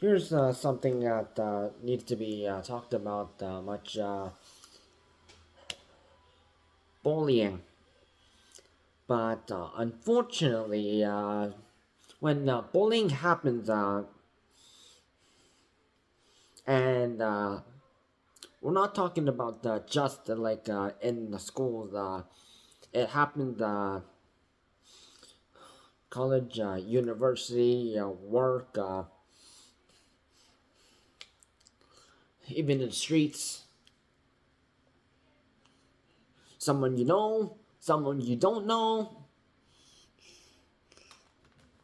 Here's something that needs to be talked about much bullying. But unfortunately, when bullying happens, and we're not talking about just like in the schools, it happened college, university, work, even in the streets. Someone you know, someone you don't know.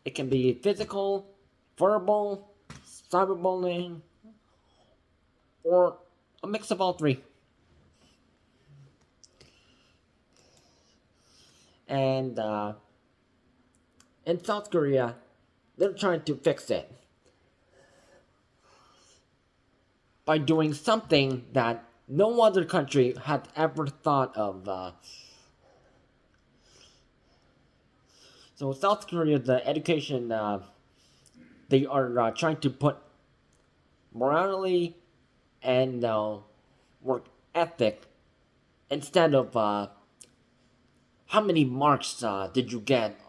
It can be physical, verbal, cyberbullying, or a mix of all three. And in South Korea, they're trying to fix it by doing something that no other country had ever thought of. So South Korea, the education, they are trying to put morality and work ethic instead of how many marks did you get.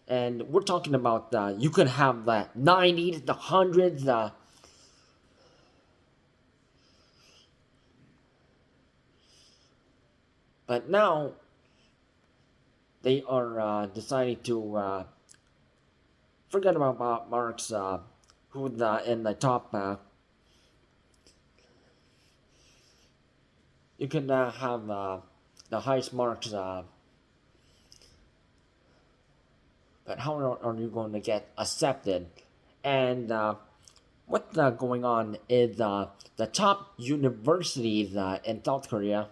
And we're talking about you could have 90s, the hundreds. But now they are deciding to forget about marks. Who's in the top? You can have the highest marks, but how are you going to get accepted? And what's going on is the top universities in South Korea,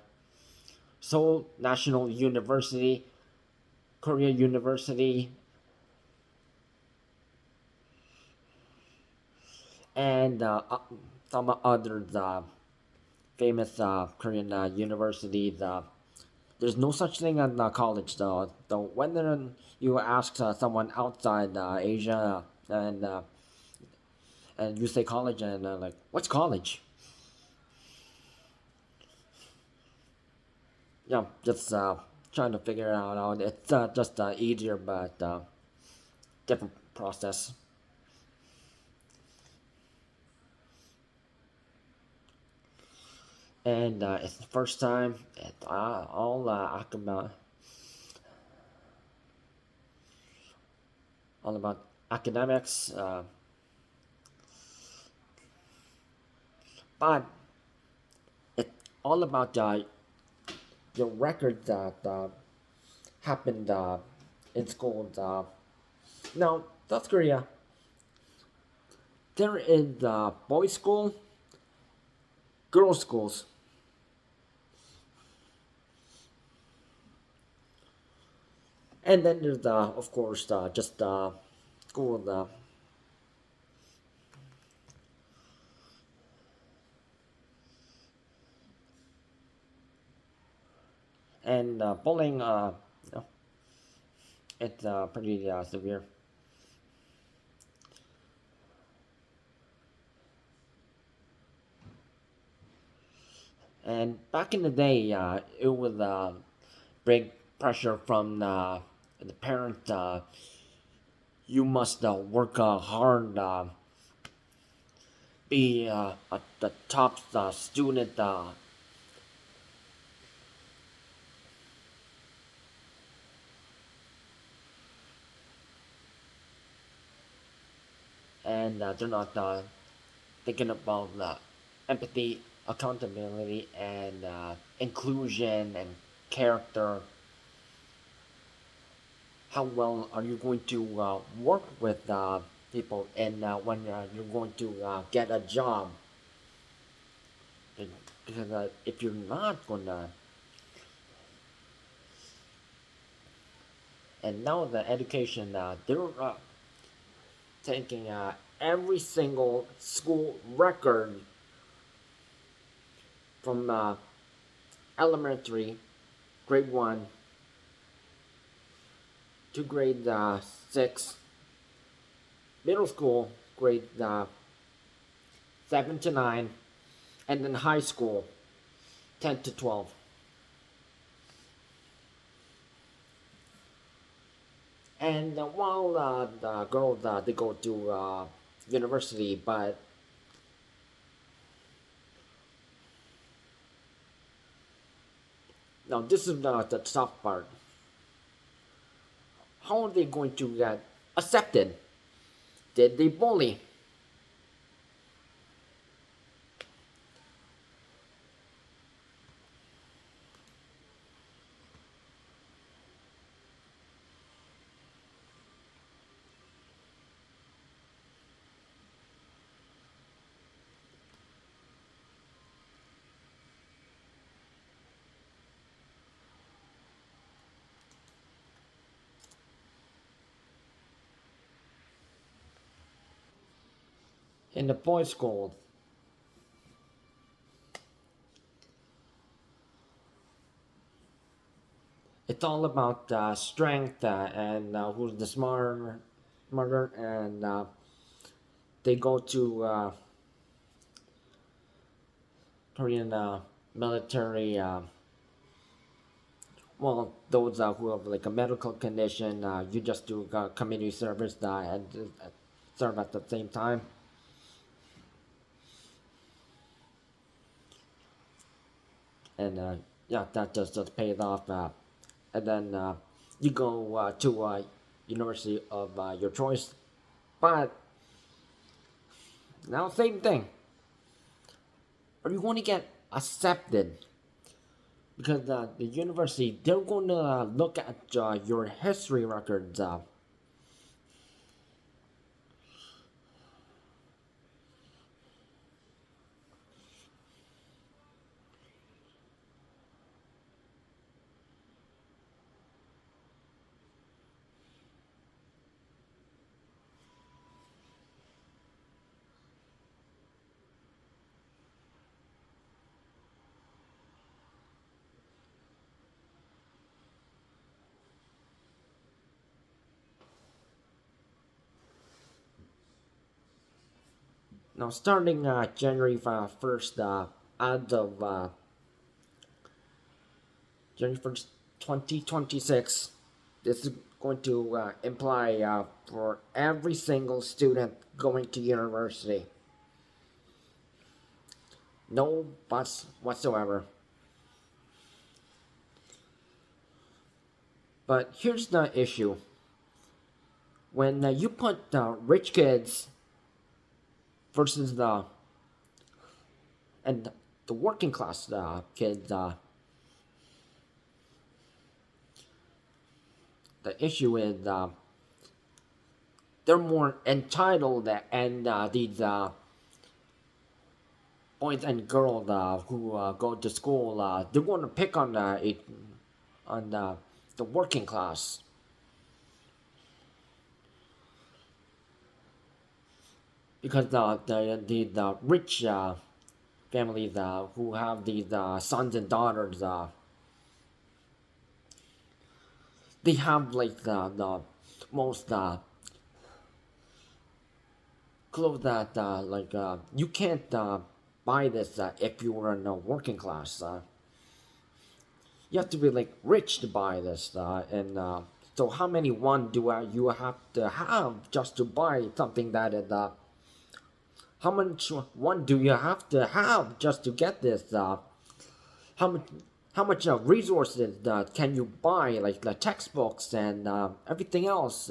Seoul National University, Korea University, and some others famous Korean universities. There's no such thing as college though. So when you ask someone outside Asia and you say college and like what's college? Yeah, just trying to figure it out. It's just easier but different process. And it's the first time it's all about academics. But it's all about your record that happened in schools. Now, South Korea, there is boys' school, girls' schools, and then there's of course just school. And bullying, you know, it's pretty severe. And back in the day, it was big pressure from the parents. You must work hard, be the top student, and they're not thinking about empathy, accountability, and inclusion and character. How well are you going to work with people, and when you're going to get a job? Because if you're not gonna, and now the education, they're taking every single school record from elementary, grade 1 to grade 6, middle school, grade 7 to 9, and then high school 10 to 12. And while the girls they go to university, but now this is the tough part. How are they going to get accepted? Did they bully? In the boys' school, it's all about strength and who's the smarter, and they go to Korean military. Well, those who have like a medical condition, you just do community service and serve at the same time. And yeah, that just pays off. And then you go to university of your choice. But now, same thing. Are you going to get accepted? Because the university, they're going to look at your history records. Now, starting January 1st, as of January 1st, 2026, this is going to imply for every single student going to university. No buts whatsoever. But here's the issue. When you put rich kids versus the working class kids, the issue is they're more entitled, and these boys and girls who go to school, they're going to pick on the working class. Because the rich families who have these sons and daughters, they have like the most clothes that like you can't buy this if you were in a working class. You have to be like rich to buy this, and so how many one do you have to have just to buy something that is how much one do you have to have just to get this? How much resources can you buy, like the textbooks and everything else,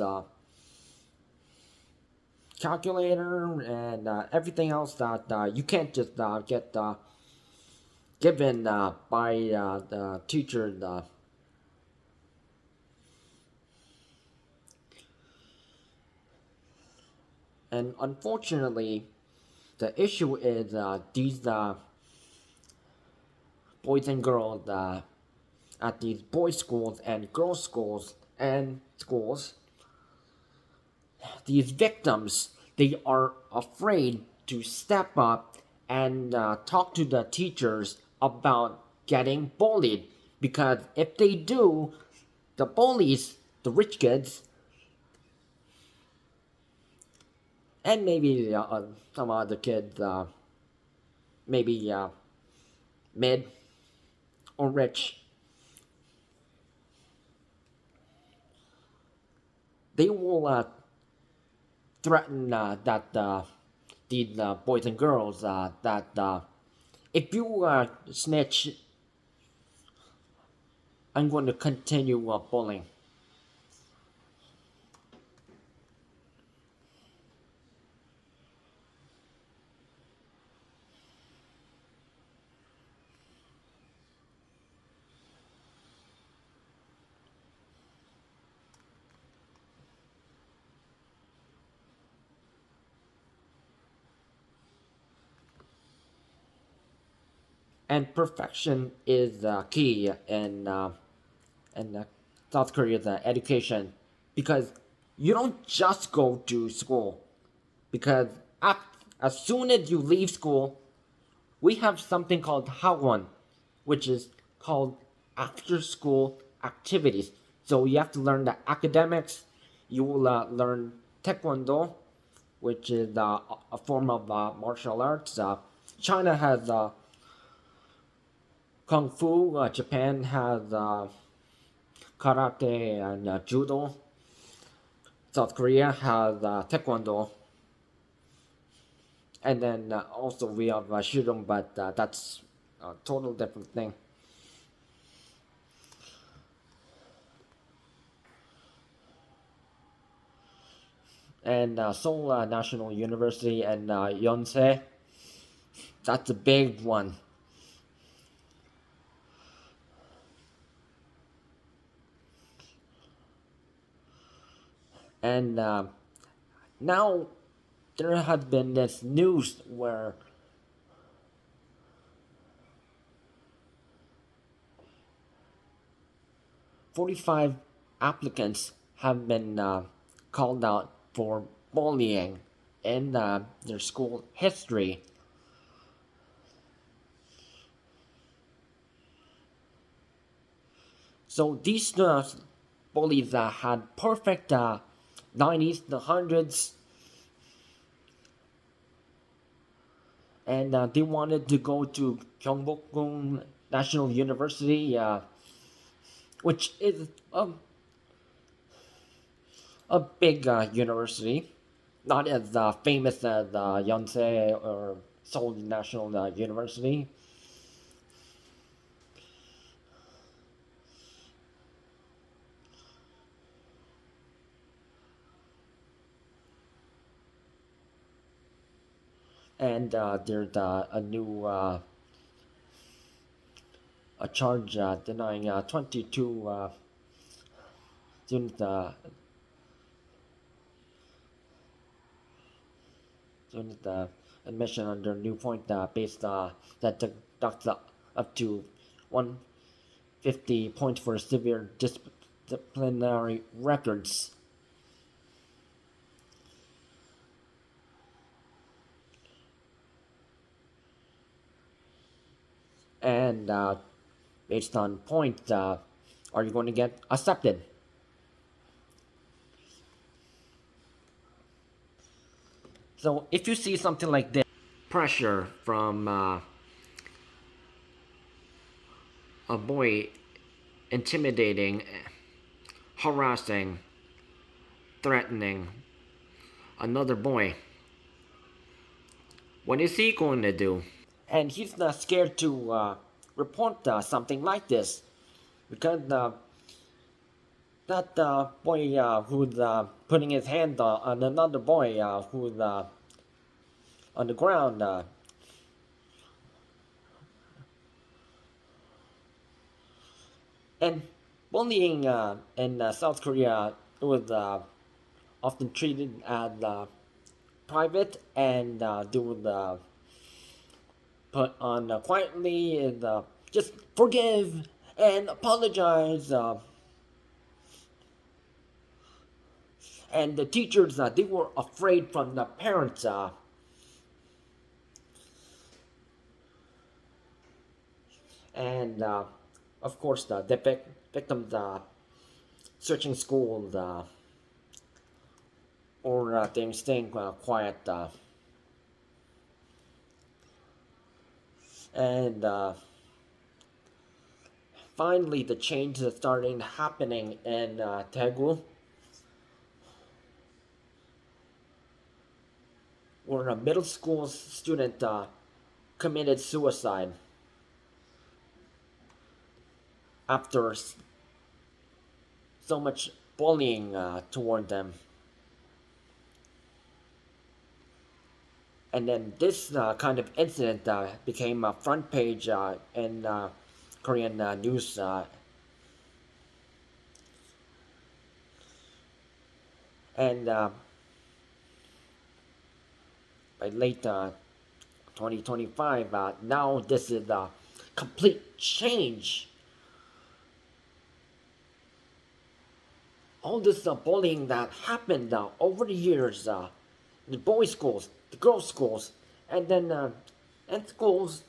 calculator and everything else that you can't just get given by the teacher. And unfortunately, the issue is these boys and girls at these boys' schools and girls' schools, these victims, they are afraid to step up and talk to the teachers about getting bullied. Because if they do, the bullies, the rich kids, and maybe some other kids, maybe mid or rich, they will threaten that these boys and girls that if you snitch, I'm going to continue bullying. And perfection is key in South Korea's education because you don't just go to school because as soon as you leave school, we have something called Hagwon, which is called after school activities. So you have to learn the academics. You will learn Taekwondo, which is a form of martial arts. China has Kung Fu. Japan has karate and judo. South Korea has Taekwondo. And then also we have Shooting, but that's a total different thing. And Seoul National University and Yonsei, that's a big one. And now there has been this news where 45 applicants have been called out for bullying in their school history. So these bullies had perfect 90s, the hundreds, and they wanted to go to Gyeongbokgung National University, which is a big university, not as famous as Yonsei or Seoul National University. And there's a new a charge denying 22 student student admission under new point based that deducts up to 150 points for severe disciplinary records. And based on points, are you going to get accepted? So if you see something like this, pressure from a boy intimidating, harassing, threatening another boy, what is he going to do? And he's not scared to report something like this because that boy who's putting his hand on another boy who's on the ground. And bullying in South Korea was often treated as private, and they would put on quietly and just forgive and apologize. And the teachers, they were afraid from the parents. And of course, the victims searching schools or things staying quiet. And finally, the change is starting happening in Daegu, where a middle school student committed suicide after so much bullying toward them. And then this kind of incident became a front page in Korean news. And by late 2025, now this is a complete change. All this bullying that happened over the years, the boys' schools, the girls' schools, and then and schools,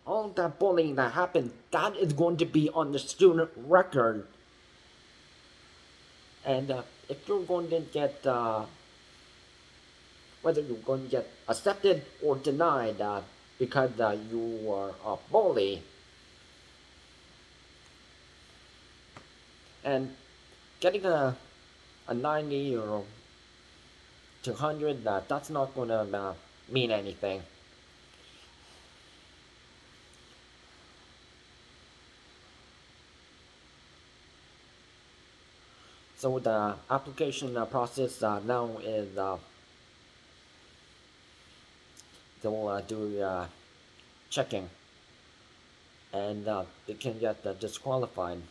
all that bullying that happened, that is going to be on the student record. And if you're going to get, whether you're going to get accepted or denied because you are a bully, and getting a 90 or 200, that's not going to mean anything. So the application process now is they'll do checking, and they can get disqualified.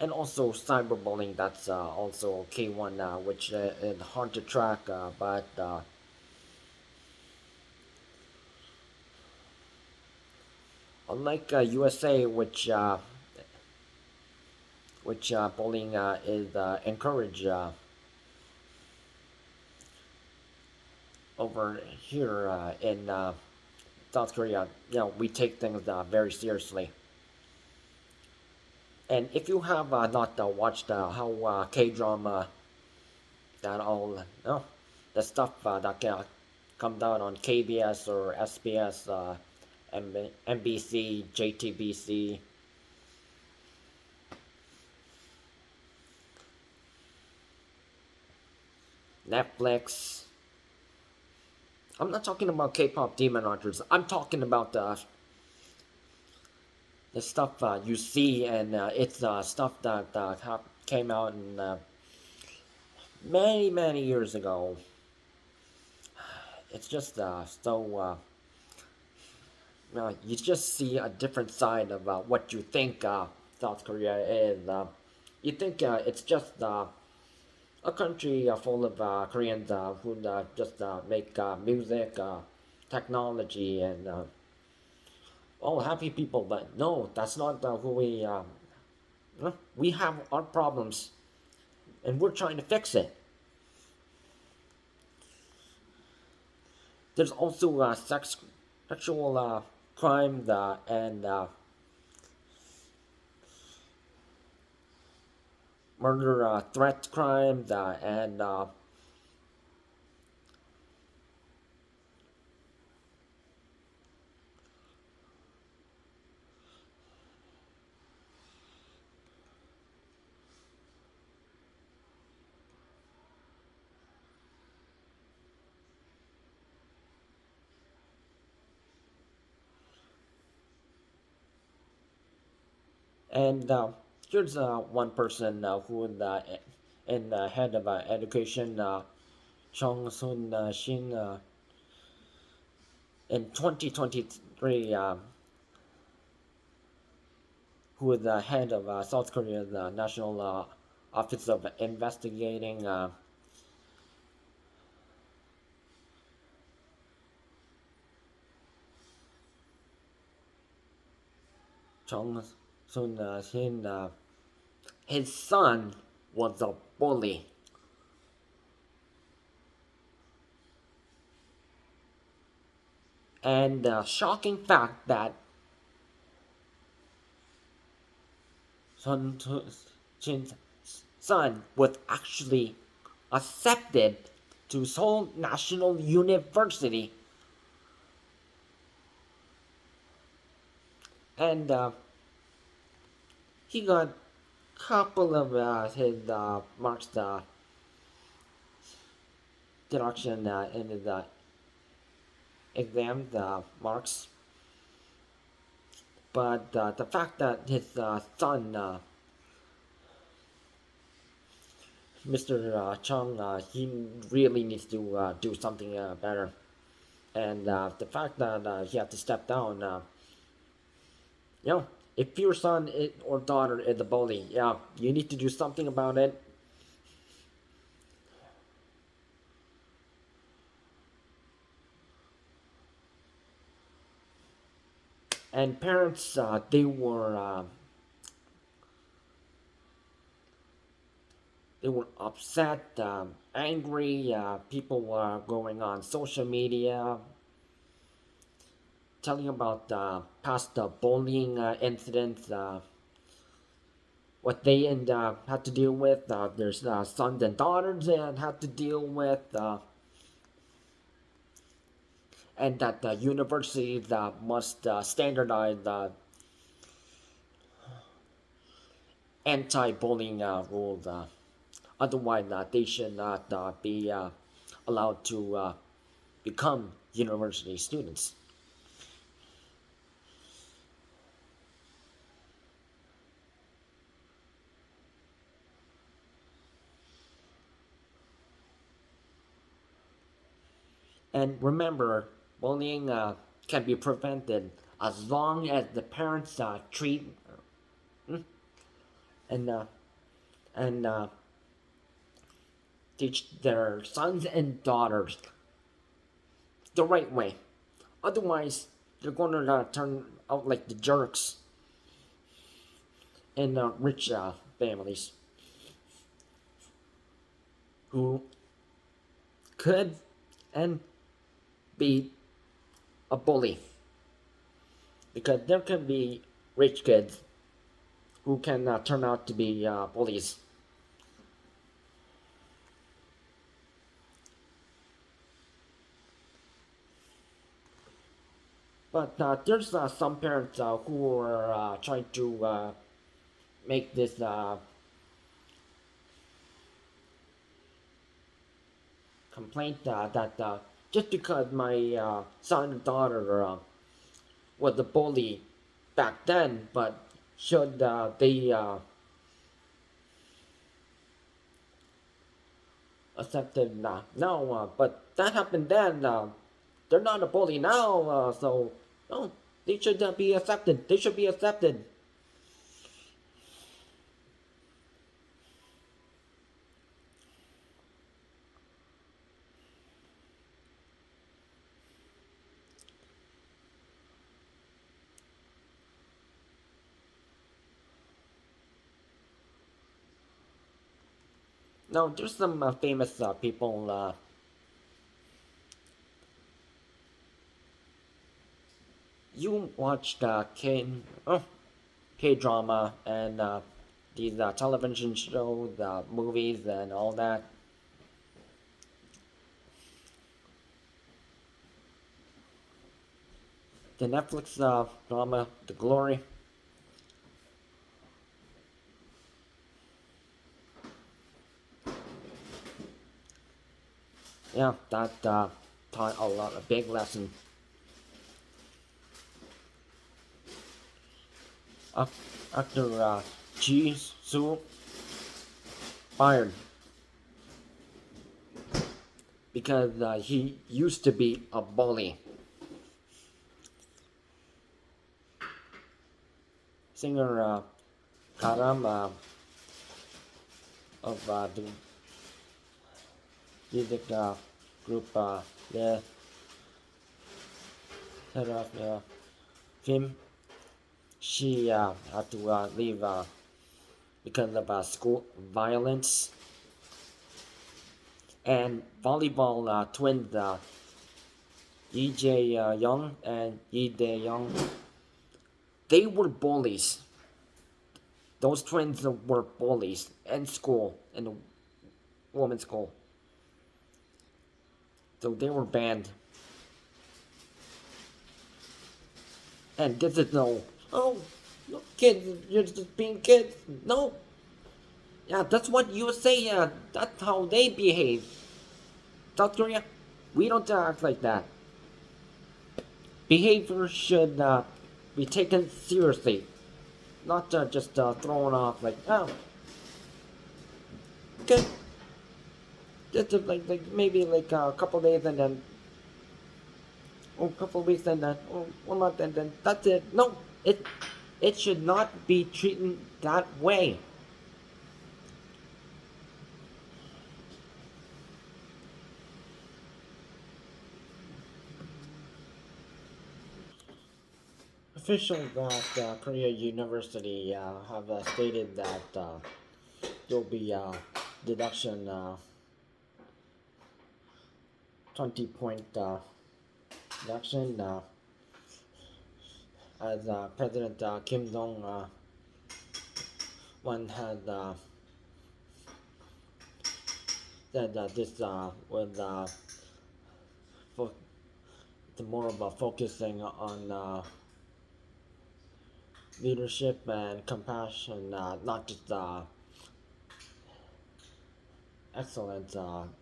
And also cyberbullying, that's also a key one, which is hard to track, but unlike USA, which bullying is encouraged, over here in South Korea, we take things very seriously. And if you have not watched how K-drama, that all, the stuff that comes out on KBS or SBS, NBC, JTBC, Netflix. I'm not talking about K-pop Demon Hunters. I'm talking about the stuff you see, and it's stuff that came out in many, many years ago. It's just you just see a different side of what you think South Korea is. You think it's just a country full of Koreans who just make music, technology, and all happy people. But no, that's not who we. We have our problems, and we're trying to fix it. There's also sexual crimes and murder threat crimes and and here's one person who in the head of education, Chung Sun Shin, in 2023, who is the head of South Korea's National Office of Investigating Chung Sun Shin. His son was a bully. And the shocking fact that Sun Chin's son was actually accepted to Seoul National University, and he got couple of his marks deduction in his exam marks, but the fact that his son, Mr. Chung, he really needs to do something better, and the fact that he had to step down, you know, if your son or daughter is a bully, yeah, you need to do something about it. And parents, they were upset, angry. People were going on social media telling about past bullying incidents, what they had to deal with. Their sons and daughters had to deal with, and that the universities must standardize anti-bullying rules. Otherwise, they should not be allowed to become university students. And remember, bullying can be prevented as long as the parents treat and and teach their sons and daughters the right way. Otherwise, they're going to turn out like the jerks in rich families who could and be a bully, because there can be rich kids who can turn out to be bullies. But there's some parents who are trying to make this complaint that just because my son or daughter was a bully back then, but should they accept it now? But that happened then. They're not a bully now, so no, they should be accepted. They should be accepted. Now, there's some famous people. You watched K drama and these television shows, movies, and all that. The Netflix drama, The Glory. Yeah, that taught a lot, a big lesson. Actor Ji Soo fired because he used to be a bully. Singer Karam of the music group the head of the film, she had to leave because of school violence. And volleyball twins Yi Jae Young and Yi Dae Young, they were bullies. Those twins were bullies in school, in the women's school. So they were banned. And this is oh, no, kids, you're just being kids. No. Yeah, that's what you say. Yeah, that's how they behave. South Korea, we don't act like that. Behavior should be taken seriously, not just thrown off like, oh, good. Just like maybe like a couple days and then, or a couple weeks and then, or 1 month and then that's it. No, it should not be treated that way. Officials at Korea University have stated that there'll be deduction 20-point deduction as President Kim Jong Un had said that this was fo- more of a focusing on leadership and compassion, not just excellence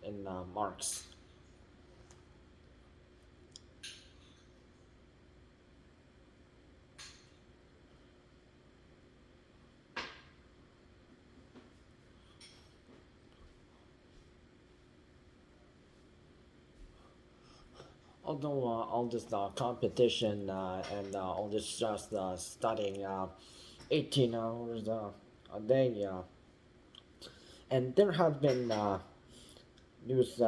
in marks. Although all this competition and all this just studying 18 hours a day, and there have been news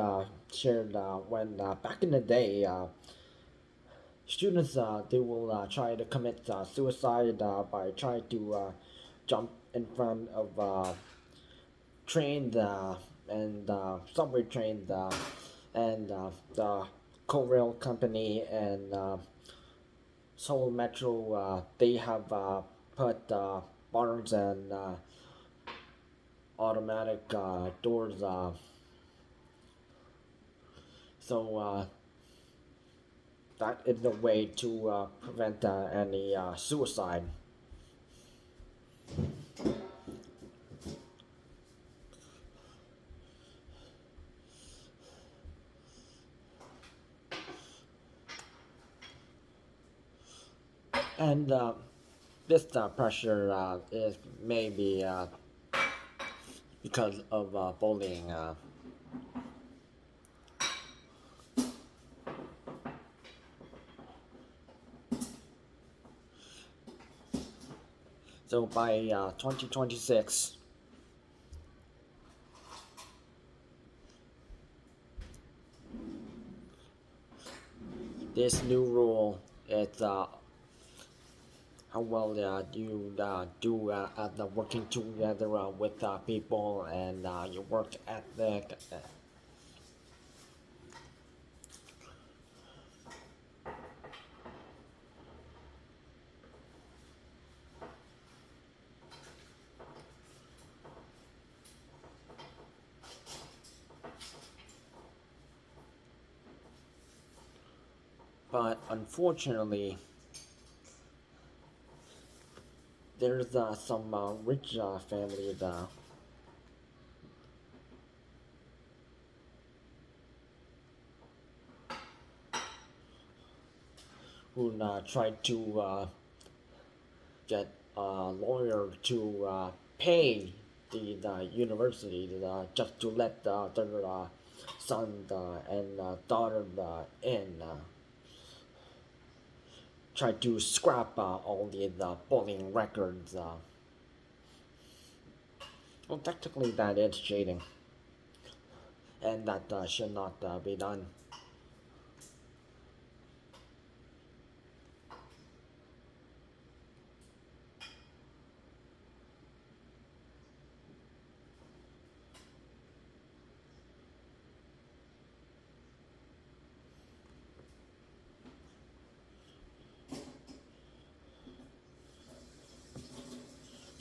shared when back in the day, students they will try to commit suicide by trying to jump in front of trains and subway trains and the Rail company and Seoul Metro, they have put bars and automatic doors. So that is a way to prevent any suicide. And this pressure is maybe because of bullying. So by 2026, this new rule is how well you do at the working together with people and your work ethic. But unfortunately, there's some rich families who try to get a lawyer to pay the university just to let their son and daughter in. Try to scrap all the bullying records. Well, technically, that is cheating, and that should not be done.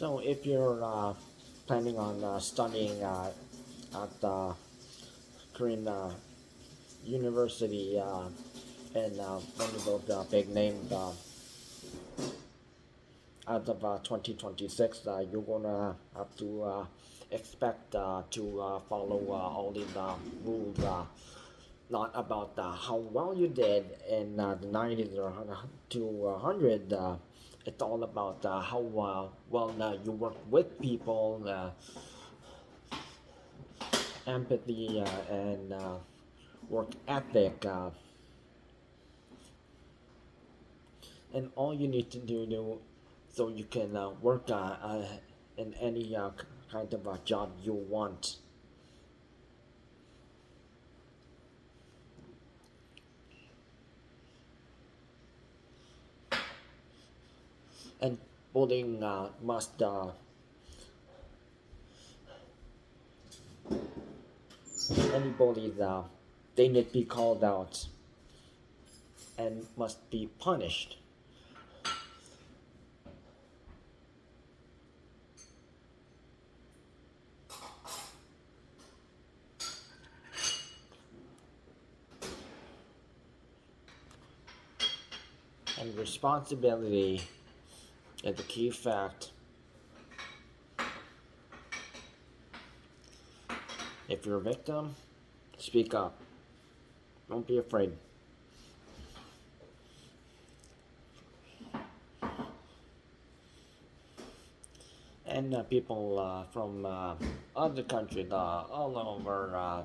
So if you're planning on studying at Korean university and one of those big names as of 2026, you're gonna have to expect to follow all these rules. Not about how well you did in the 90s or to 100. It's all about how well you work with people, empathy, and work ethic. And all you need to do so you can work in any kind of job you want. And bullying must any bullies they need to be called out and must be punished. And responsibility is the key fact. If you're a victim, speak up. Don't be afraid. And people from other countries all over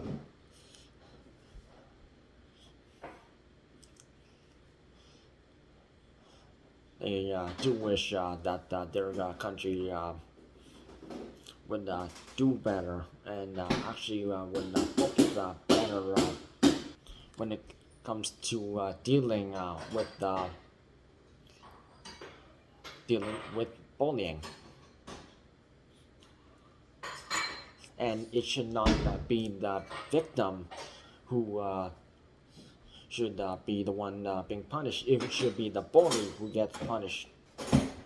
they do wish that their country would do better and actually would focus better when it comes to dealing with bullying. And it should not be the victim who should be the one being punished. It should be the bully who gets punished.